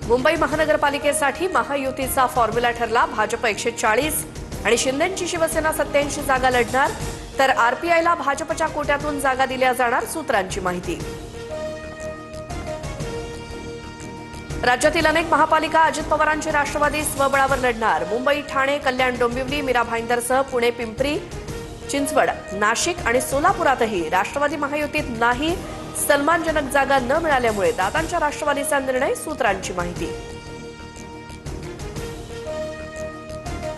मुंबई महानगरपालिकेसाठी महायुतीचा फॉर्म्युला ठरला। भाजप 140 आणि शिंदेंची शिवसेना 87 जागा लढणार, तर आरपीआयला भाजपच्या कोट्यातून जागा दिल्या जाणार, सूत्रांची माहिती। राज्यातील अनेक महापालिका अजित पवारांची राष्ट्रवादी स्वबळावर लढणार। मुंबई, ठाणे, कल्याण, डोंबिवली, मीरा भाईंदरसह पुणे, पिंपरी चिंचवड, नाशिक आणि सोलापुरातही राष्ट्रवादी महायुतीत नाही। सन्मानजनक जागा न मिळाल्यामुळे दादांच्या राष्ट्रवादीचा निर्णय, सूत्रांची माहिती।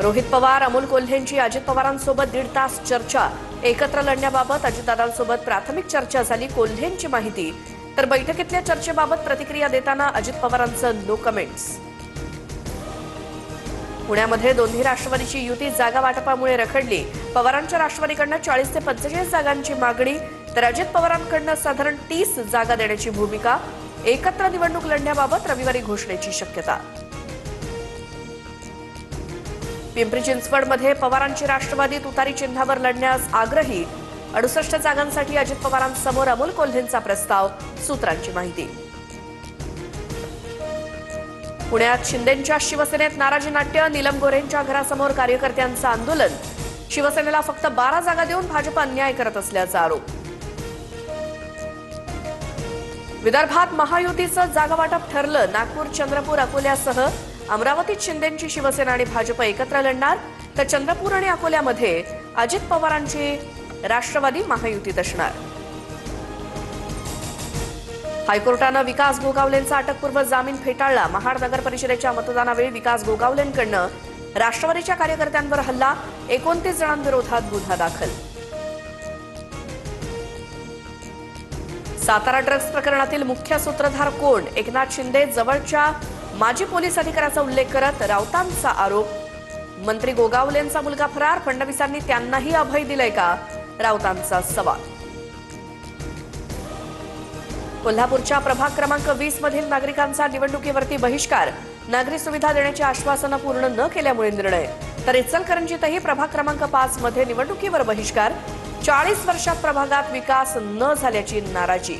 रोहित पवार, अमोल कोल्हेंची अजित पवारांसोबत 1.5 तास चर्चा। एकत्र लढण्याबाबत अजितदादांसोबत प्राथमिक चर्चा झाली, कोल्हेंची माहिती। तर बैठकीतल्या चर्चेबाबत प्रतिक्रिया देताना अजित पवारांचं नो कमेंट्स। पुण्यामध्ये दोन्ही राष्ट्रवादीची युती जागा वाटपामुळे रखडली। पवारांच्या राष्ट्रवादीकडनं 40 ते 45 जागांची मागणी, तर अजित पवारांकडनं साधारण 30 जागा देण्याची भूमिका। एकत्र निवडणूक लढण्याबाबत रविवारी घोषणेची शक्यता। पिंपरी चिंचवडमध्ये पवारांची राष्ट्रवादी तुतारी चिन्हावर लढण्यास आग्रही। 68 जागांसाठी अजित पवारांसमोर अमोल कोल्हेंचा प्रस्ताव, सूत्रांची माहिती। पुण्यात शिंदेंच्या शिवसेनेत नाराजी नाट्य। नीलम गोऱ्हेंच्या घरासमोर कार्यकर्त्यांचं आंदोलन। शिवसेनेला फक्त 12 जागा देऊन भाजप अन्याय करत असल्याचा आरोप। विदर्भात महायुतीचं जागा वाटप ठरलं। नागपूर, चंद्रपूर, अकोल्यासह अमरावतीत शिंदेंची शिवसेना आणि भाजप एकत्र लढणार, तर चंद्रपूर आणि अकोल्यामध्ये अजित पवारांची राष्ट्रवादी महायुतीत असणार। हायकोर्टानं विकास गोगावलेंचा अटकपूर्व जामीन फेटाळला। महाड नगर परिषदेच्या मतदानावेळी विकास गोगावलेंकडनं राष्ट्रवादीच्या कार्यकर्त्यांवर हल्ला। 29 जणांविरोधात गुन्हा दाखल। सातारा ड्रग्ज प्रकरणातील मुख्य सूत्रधार कोण? एकनाथ शिंदे जवळच्या माजी पोलीस अधिकाऱ्याचा उल्लेख करत राऊतांचा आरोप। मंत्री गोगावलेंचा मुलगा फरार, फडणवीसांनी त्यांनाही अभय दिलंय का? राऊतांचा सवाल। कोल्हापूरच्या प्रभाग क्रमांक 20 मधील नागरिकांचा निवडणुकीवरती बहिष्कार। नागरी सुविधा देण्याची आश्वासनं पूर्ण न केल्यामुळे निर्णय, तर इचलकरंजीतही प्रभाग क्रमांक 5 मध्ये निवडणुकीवर बहिष्कार। 40 वर्षात प्रभागात विकास न झाल्याची नाराजी।